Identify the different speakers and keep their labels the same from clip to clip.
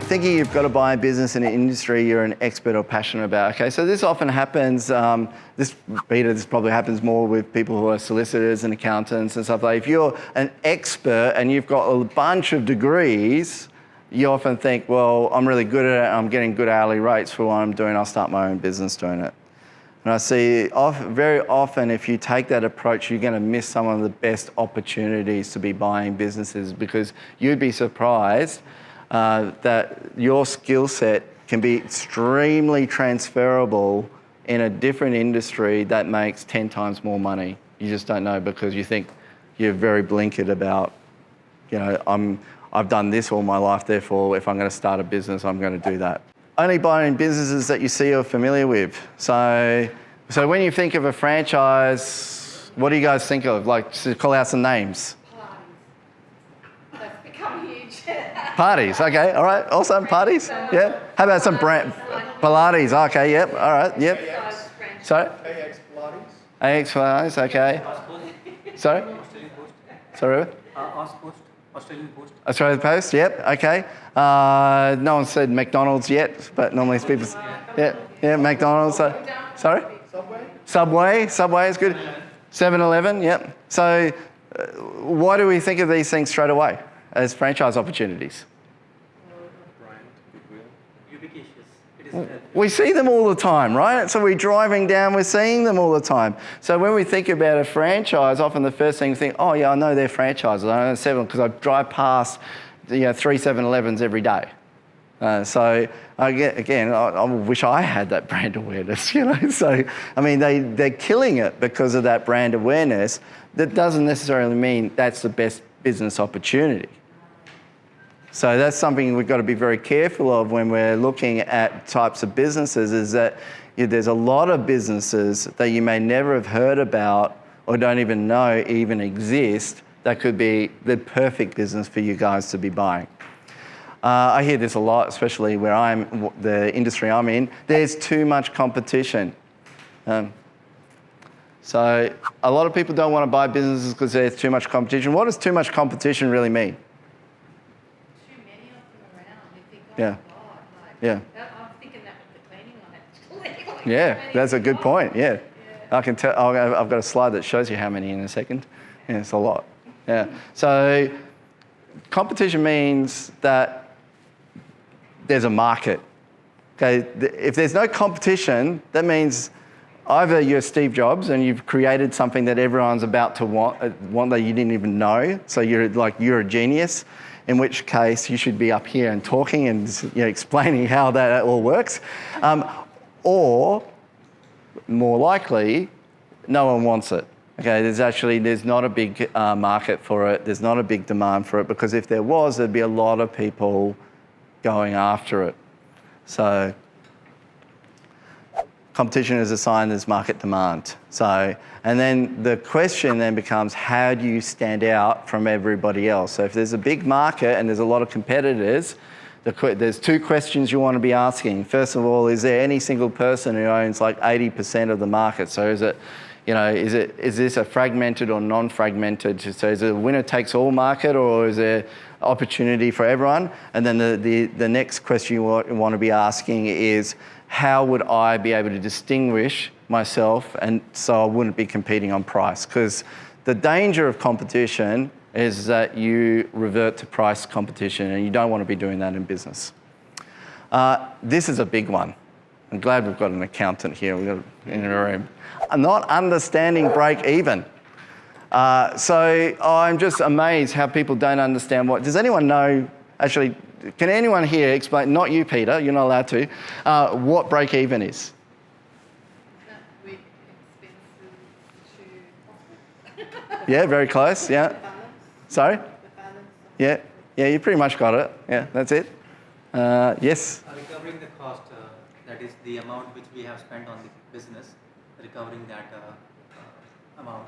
Speaker 1: thinking you've got to buy a business in an industry you're an expert or passionate about. Okay, so this often happens, this probably happens more with people who are solicitors and accountants and stuff like that. If you're an expert and you've got a bunch of degrees, you often think, well, I'm really good at it, I'm getting good hourly rates for what I'm doing, I'll start my own business doing it. And I see very often if you take that approach, you're going to miss some of the best opportunities to be buying businesses, because you'd be surprised that your skill set can be extremely transferable in a different industry that makes 10 times more money. You just don't know, because you think you're very blinkered about, you know, I've done this all my life, therefore if I'm going to start a business, I'm going to do that. Only buying businesses that you see or familiar with. So when you think of a franchise, what do you guys think of? Like, to call out some names.
Speaker 2: Parties. That's become huge.
Speaker 1: Parties, okay, all right, awesome, parties, yeah. How about some brand, Pilates, okay, yep, all right, yep. Sorry? AX Pilates, okay. Sorry? Sorry? Australian Post, yep, okay. No one said McDonald's yet, but normally it's people, yeah, McDonald's. Sorry? Subway is good. 7-Eleven, yep. So why do we think of these things straight away as franchise opportunities? We see them all the time, right? So we're driving down, we're seeing them all the time. So when we think about a franchise, often the first thing we think, oh yeah, I know their franchises. I know 7 because I drive past 3 7-Elevens every day. So again, I wish I had that brand awareness, you know. So I mean, they're killing it because of that brand awareness. That doesn't necessarily mean that's the best business opportunity. So that's something we've got to be very careful of when we're looking at types of businesses, is that there's a lot of businesses that you may never have heard about or don't even know even exist that could be the perfect business for you guys to be buying. I hear this a lot, especially where the industry I'm in. There's too much competition. So a lot of people don't want to buy businesses because there's too much competition. What does too much competition really mean? Yeah. Yeah.
Speaker 2: I'm thinking that with the cleaning one.
Speaker 1: Yeah, that's a good point. Yeah. I can tell. I've got a slide that shows you how many in a second. Yeah, it's a lot. Yeah. So competition means that there's a market. Okay. If there's no competition, that means either you're Steve Jobs and you've created something that everyone's about to want that you didn't even know. So you're a genius. In which case you should be up here and talking and explaining how that all works. Or, more likely, no one wants it. Okay, there's not a big market for it, there's not a big demand for it, because if there was, there'd be a lot of people going after it. So, competition is a sign there's market demand. So, and then the question then becomes, how do you stand out from everybody else? So if there's a big market and there's a lot of competitors, there's 2 questions you want to be asking. First of all, is there any single person who owns like 80% of the market? So is this a fragmented or non-fragmented? So is it a winner takes all market, or is there opportunity for everyone? And then the next question you want to be asking is, how would I be able to distinguish myself and so I wouldn't be competing on price? Because the danger of competition is that you revert to price competition, and you don't want to be doing that in business. This is a big one. I'm glad we've got an accountant here in the room. Not understanding break even. So I'm just amazed how people don't understand does anyone know, actually, can anyone here explain, not you, Peter, you're not allowed to, what break even is? Yeah, very close, yeah. Sorry? Yeah, you pretty much got it. Yeah, that's it. Yes?
Speaker 3: Recovering the cost, that is the amount which we have spent on the business, recovering that amount.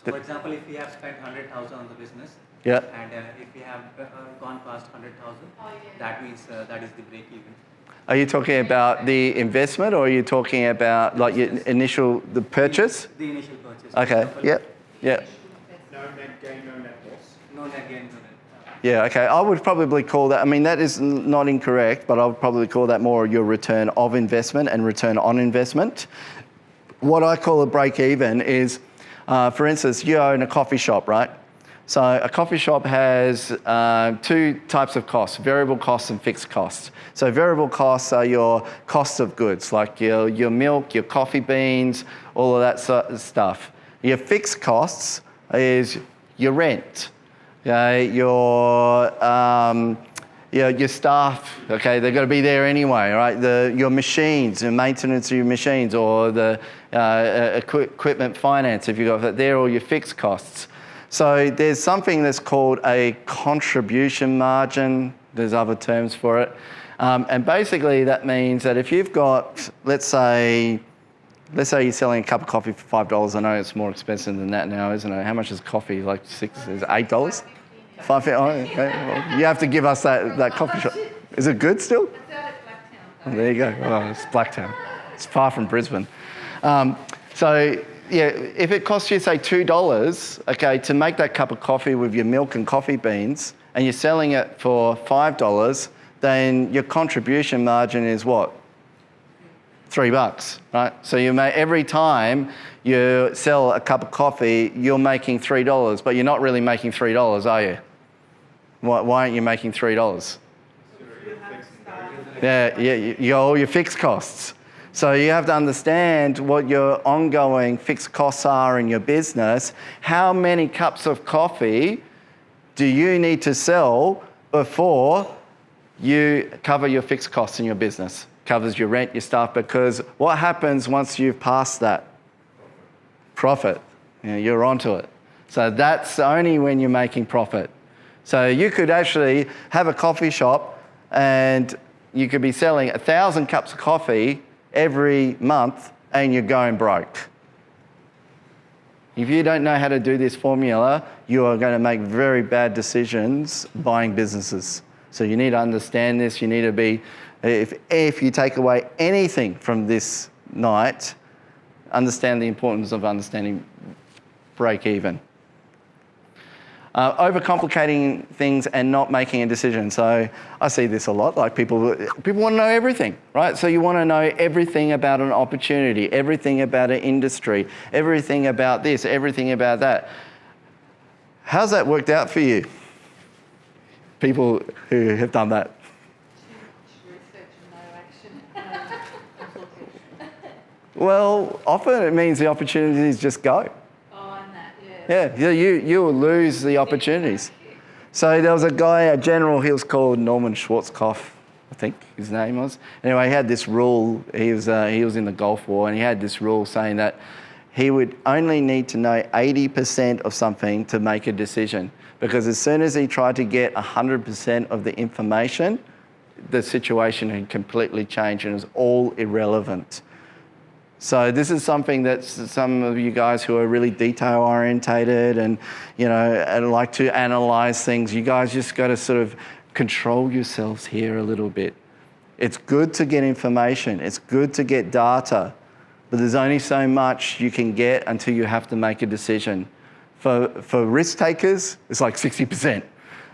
Speaker 3: So for example, if we have spent 100,000 on the business,
Speaker 1: yeah,
Speaker 3: and if we have gone past 100,000, that means that is the break even.
Speaker 1: Are you talking about the investment, or are you talking about like your the purchase?
Speaker 3: The initial purchase.
Speaker 1: Okay, yep.
Speaker 4: No net gain, no net loss.
Speaker 3: No net gain, no net.
Speaker 1: Yeah, okay. I would probably call that, I mean, that is not incorrect, but I would probably call that more your return of investment and return on investment. What I call a break even is, for instance, you own a coffee shop, right? So a coffee shop has two types of costs, variable costs and fixed costs. So variable costs are your costs of goods, like your milk, your coffee beans, all of that sort of stuff. Your fixed costs is your rent, okay, your staff, okay, they've got to be there anyway, right? Your machines, the maintenance of your machines, or the equipment finance, if you've got that, they're all your fixed costs. So there's something that's called a contribution margin. There's other terms for it. And basically that means that if you've got, let's say you're selling a cup of coffee for $5. I know it's more expensive than that now, isn't it? How much is coffee? Like is it $8? $5.50. Oh, okay. Well, you have to give us that coffee shop. Is it good still?
Speaker 2: It's out at Blacktown.
Speaker 1: Oh, there you go. Oh, it's Blacktown. It's far from Brisbane. Yeah, if it costs you, say, $2, okay, to make that cup of coffee with your milk and coffee beans, and you're selling it for $5, then your contribution margin is what? $3, right? So you make, every time you sell a cup of coffee, you're making $3, but you're not really making $3, are you? Why aren't you making $3? Yeah, all your fixed costs. So you have to understand what your ongoing fixed costs are in your business. How many cups of coffee do you need to sell before you cover your fixed costs in your business? Covers your rent, your staff, because what happens once you've passed that? Profit. You're onto it. So that's only when you're making profit. So you could actually have a coffee shop and you could be selling 1,000 cups of coffee every month and you're going broke. If you don't know how to do this formula, you are going to make very bad decisions buying businesses. So you need to understand this. You need to be, if you take away anything from this night, understand the importance of understanding break even. Overcomplicating things and not making a decision. So I see this a lot, like people want to know everything, right? So you want to know everything about an opportunity, everything about an industry, everything about this, everything about that. How's that worked out for you? People who have done that. Well, often it means the opportunities just go. Yeah, you will lose the opportunities. So there was a guy, a general, he was called 𝗕𝗂𝘆𝗶𝗴𝗄, I think his name was. Anyway, he had this rule, he was in the Gulf War, and he had this rule saying that he would only need to know 80% of something to make a decision. Because as soon as he tried to get 100% of the information, the situation had completely changed and it was all irrelevant. So this is something that some of you guys who are really detail orientated and and like to analyze things, you guys just got to sort of control yourselves here a little bit. It's good to get information. It's good to get data, but there's only so much you can get until you have to make a decision. For risk takers, it's like 60%.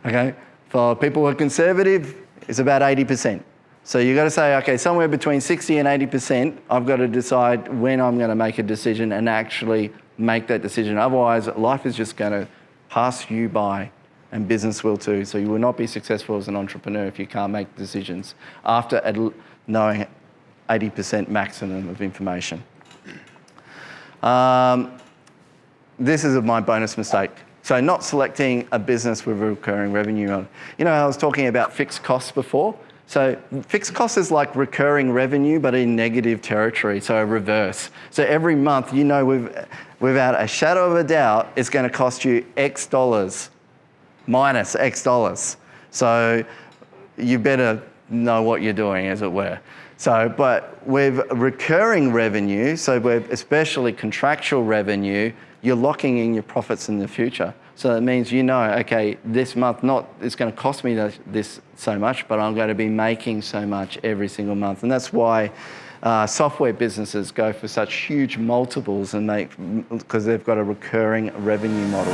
Speaker 1: Okay. For people who are conservative, it's about 80%. So you've got to say, okay, somewhere between 60 and 80%, I've got to decide when I'm going to make a decision and actually make that decision. Otherwise, life is just going to pass you by, and business will too. So you will not be successful as an entrepreneur if you can't make decisions after knowing 80% maximum of information. This is my bonus mistake. So not selecting a business with a recurring revenue on it. I was talking about fixed costs before. So fixed costs is like recurring revenue, but in negative territory, so a reverse. So every month, without a shadow of a doubt, it's going to cost you X dollars, minus X dollars. So you better know what you're doing, as it were. So, but with recurring revenue, so with especially contractual revenue, you're locking in your profits in the future. So that means okay, this month it's going to cost me this so much, but I'm going to be making so much every single month. And that's why software businesses go for such huge multiples and because they've got a recurring revenue model.